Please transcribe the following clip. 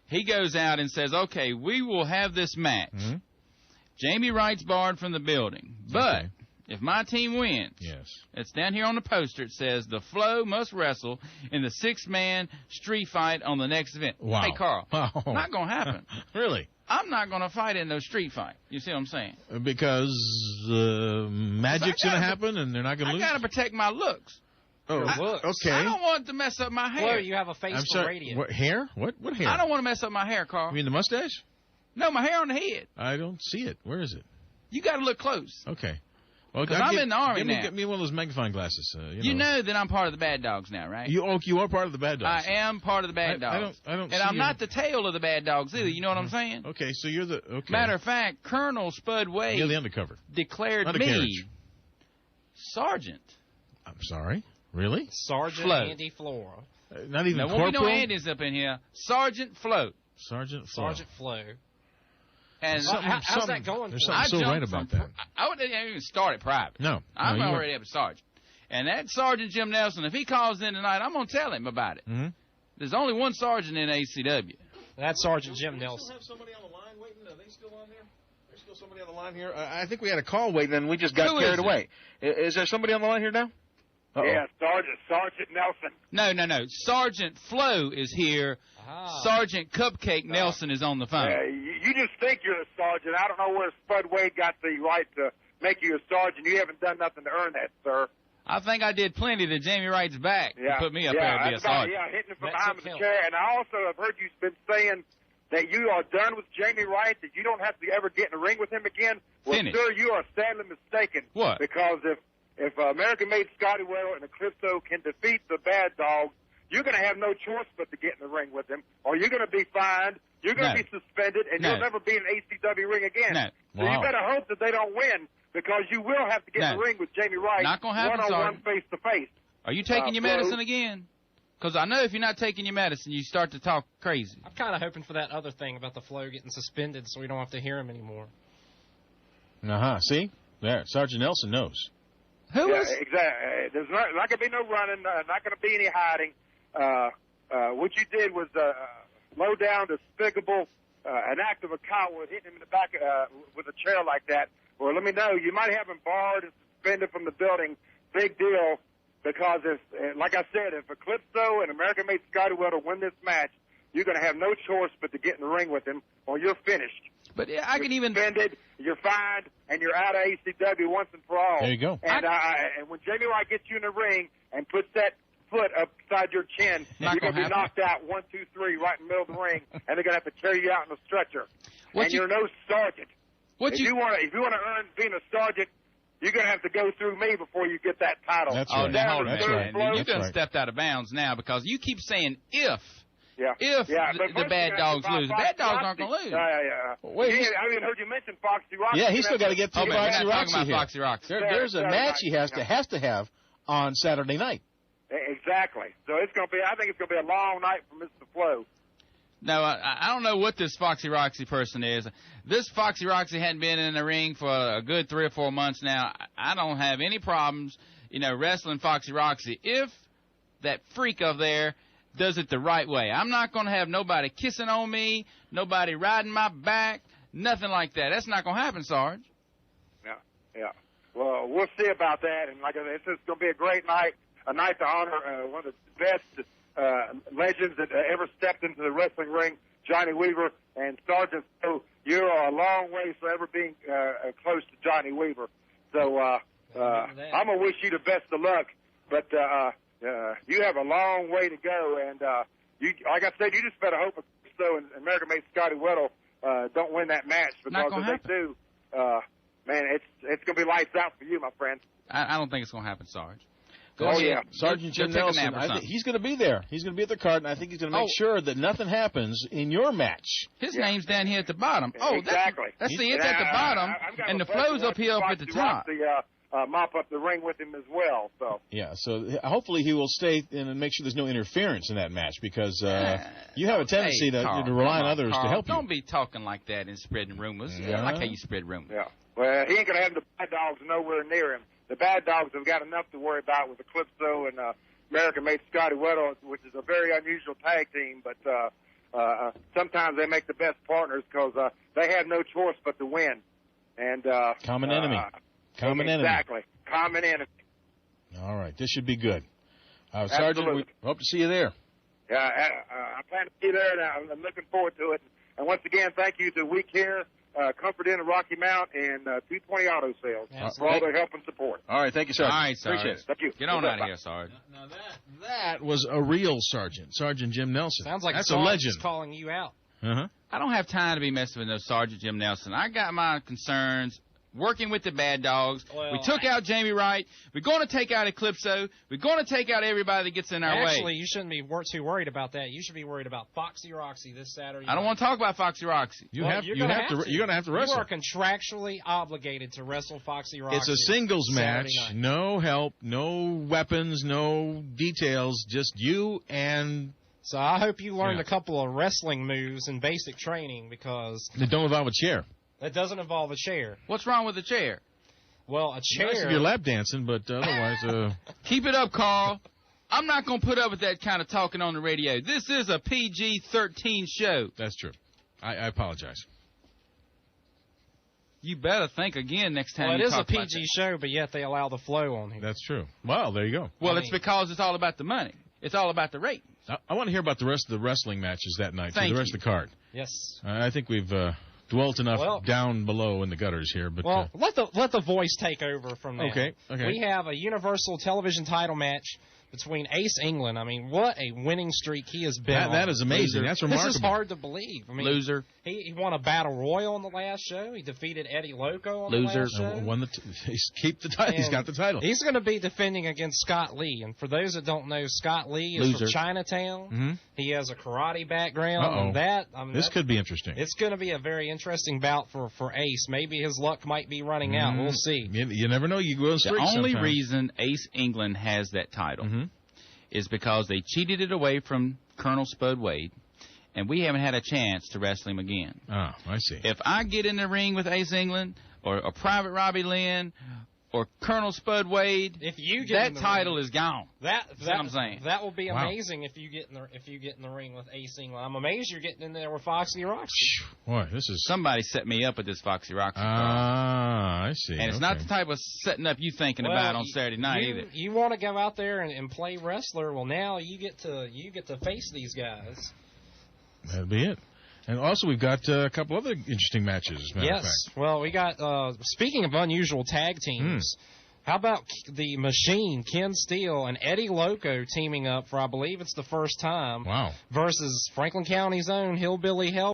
he goes out and says, okay, we will have this match. Mm-hmm. Jamie Wright's barred from the building. But if my team wins, it's down here on the poster. It says the Flow must wrestle in the 6-man street fight on the next event. Wow. Hey, Carl, not going to happen. Really? I'm not going to fight in no street fight. You see what I'm saying? Because magic's going to happen and they're not going to lose? I got to protect my looks. Oh, okay. I don't want to mess up my hair. Well, you have a face for radio. What, hair? What hair? I don't want to mess up my hair, Carl. You mean the mustache? No, my hair on the head. I don't see it. Where is it? You got to look close. Okay. Well, because I'm in the Army now. Get me one of those magnifying glasses. You know that I'm part of the Bad Dogs now, right? You are part of the Bad Dogs. I am part of the Bad Dogs. I don't and I'm not the tail of the Bad Dogs either. You know what I'm saying? Okay, so you're the... Okay. Matter of fact, Colonel Spud Wade... You're the undercover. ...declared me Sergeant. I'm sorry? Really? Sergeant Flo. Andy Flora. Not even Corporal? No, won't be no Andys up in here. Sergeant Flo. Sergeant Flo. Sergeant Flo. And how's that going? There's something so right about that. I wouldn't even start it private. No. I'm already up a sergeant. And that Sergeant Jim Nelson, if he calls in tonight, I'm going to tell him about it. Mm-hmm. There's only one sergeant in ACW. That's Sergeant Jim Nelson. Have somebody on the line waiting? Are they still on there? There's still somebody on the line here? I think we had a call waiting, and we just got carried away. Is there somebody on the line here now? Uh-oh. Yeah, Sergeant Nelson. No. Sergeant Flo is here. Sergeant Cupcake Nelson is on the phone. You just think you're a sergeant. I don't know where Spud Wade got the right to make you a sergeant. You haven't done nothing to earn that, sir. I think I did plenty to Jamie Wright's back to put me up there to be a sergeant. Yeah, hitting him from behind the chair. And I also have heard you've been saying that you are done with Jamie Wright, that you don't have to ever get in the ring with him again. Well, sir, you are sadly mistaken. What? Because if American-made Scotty Weddle and Eclipso can defeat the Bad Dogs, you're going to have no choice but to get in the ring with them, or you're going to be fined, you're going to be suspended, and you'll never be in an ACW ring again. No. So you better hope that they don't win, because you will have to get in the ring with Jamie Wright one-on-one, face-to-face. Are you taking your medicine again? Because I know if you're not taking your medicine, you start to talk crazy. I'm kind of hoping for that other thing about the Flow getting suspended so we don't have to hear him anymore. See? There, Sergeant Nelson knows. Who is? Exactly. There's not going to be no running, not going to be any hiding. What you did was low down, despicable, an act of a coward, hitting him in the back with a chair like that. Well, let me know. You might have him barred and suspended from the building. Big deal, because like I said, if Eclipso and American-made Scotty Weddle win this match, you're going to have no choice but to get in the ring with him, or you're finished. But I can even suspended, you're fined, and you're out of ACW once and for all. There you go. And when Jamie Wright gets you in the ring and puts that foot upside your chin, you're going to be knocked out 1, 2, 3 right in the middle of the ring, and they're going to have to carry you out in a stretcher. You're no sergeant. If you want to earn being a sergeant, you're going to have to go through me before you get that title. That's right. That's right. You done stepped out of bounds now, because you keep saying if. The Bad Dogs lose. The Bad Dogs aren't going to lose. Wait, I even heard you mention Foxy Roxy. Yeah, he's still got to get through Foxy Roxy here. Foxy Roxy. There's a match he has to have on Saturday night. Exactly. So I think it's going to be a long night for Mr. Flo. No, I don't know what this Foxy Roxy person is. This Foxy Roxy hadn't been in the ring for a good 3 or 4 months now. I don't have any problems, wrestling Foxy Roxy if that freak over there does it the right way. I'm not going to have nobody kissing on me, nobody riding my back, nothing like that. That's not going to happen, Sarge. Yeah. Well, we'll see about that. And like I said, it's going to be a great night, a night to honor one of the best legends that ever stepped into the wrestling ring, Johnny Weaver. And Sergeant, so you are a long way from ever being close to Johnny Weaver. So I'm going to wish you the best of luck. But you have a long way to go, and like I said, you just better hope so and American-made Scotty Weddle don't win that match, because if they do, man, it's going to be lights out for you, my friend. I don't think it's going to happen, Sarge. Sergeant Jim Nelson, he's going to be there. He's going to be at the card, and I think he's going to make sure that nothing happens in your match. His name's down here at the bottom. Exactly. It's at the bottom, and the Flow's up here up at the top. Mop up the ring with him as well. So hopefully he will stay and make sure there's no interference in that match, because you have a tendency to rely on others to help you. Don't be talking like that and spreading rumors. I like how you spread rumors. Yeah. Well, he ain't going to have the Bad Dogs nowhere near him. The Bad Dogs have got enough to worry about with Eclipso and American-made Scotty Weddle, which is a very unusual tag team. But sometimes they make the best partners because they have no choice but to win. And common enemy. Common enemy. Exactly. Common enemy. All right. This should be good. Sergeant, we hope to see you there. Yeah, I plan to be there, and I'm looking forward to it. And once again, thank you to We Care, Comfort Inn of Rocky Mount, and 220 Auto Sales for all their help and support. All right, thank you, Sergeant. All right, Sergeant. Appreciate it. Thank you. Get on out of here, Sergeant. Now that was a real sergeant, Sergeant Jim Nelson. Sounds like that's a legend. Calling you out. Uh-huh. I don't have time to be messing with no Sergeant Jim Nelson. I got my concerns working with the bad dogs. Well, we took out Jamie Wright. We're going to take out Eclipso. We're going to take out everybody that gets in our way. Actually, you shouldn't be too worried about that. You should be worried about Foxy Roxy this Saturday. I don't want to talk about Foxy Roxy. You're going to have to wrestle. You are contractually obligated to wrestle Foxy Roxy. It's a singles match. Night. No help, no weapons, no details. Just you and. So I hope you learned a couple of wrestling moves in basic training because they don't involve a chair. That doesn't involve a chair. What's wrong with the chair? Well, a chair. Nice if you're lap dancing, but otherwise. Keep it up, Carl. I'm not going to put up with that kind of talking on the radio. This is a PG-13 show. That's true. I apologize. You better think again next time Well, you it is a talk about PG that. show, but yet they allow the flow on here. That's true. Well, there you go. Well, it's because it's all about the money. It's all about the rate. I want to hear about the rest of the wrestling matches that night, Thank the rest you. of the card. Yes. I think we've dwelt enough down below in the gutters here. But let the voice take over from now. Okay. We have a Universal Television title match between Ace England. I mean, what a winning streak he has been on. That is amazing. Loser. That's remarkable. This is hard to believe. I mean, Loser. He won a battle royal on the last show. He defeated Eddie Loco on Loser. the last show. Won keep the title. He's got the title. He's going to be defending against Scott Lee. And for those that don't know, Scott Lee is from Chinatown. Mm-hmm. He has a karate background. This could be interesting. It's going to be a very interesting bout for Ace. Maybe his luck might be running out. We'll see. You never know. You go on streak The only sometime. reason Ace England has that title is because they cheated it away from Colonel Spud Wade, and we haven't had a chance to wrestle him again. Oh, I see. If I get in the ring with Ace England or Private Robbie Lynn or Colonel Spud Wade, if you get that title is gone. That's what I'm saying. That will be amazing if you get in the ring with Ace England. I'm amazed you're getting in there with Foxy Roxy. Boy, this is somebody set me up with this Foxy Roxy. I see. And it's not the type of setting up you thinking about on Saturday night either. You want to go out there and play wrestler? Well, now you get to face these guys. That'll be it. And also, we've got a couple other interesting matches, as a matter of fact. Well, we got, speaking of unusual tag teams, how about the Machine, Ken Steele, and Eddie Loco teaming up for, I believe it's the first time, versus Franklin County's own Hillbilly Hell.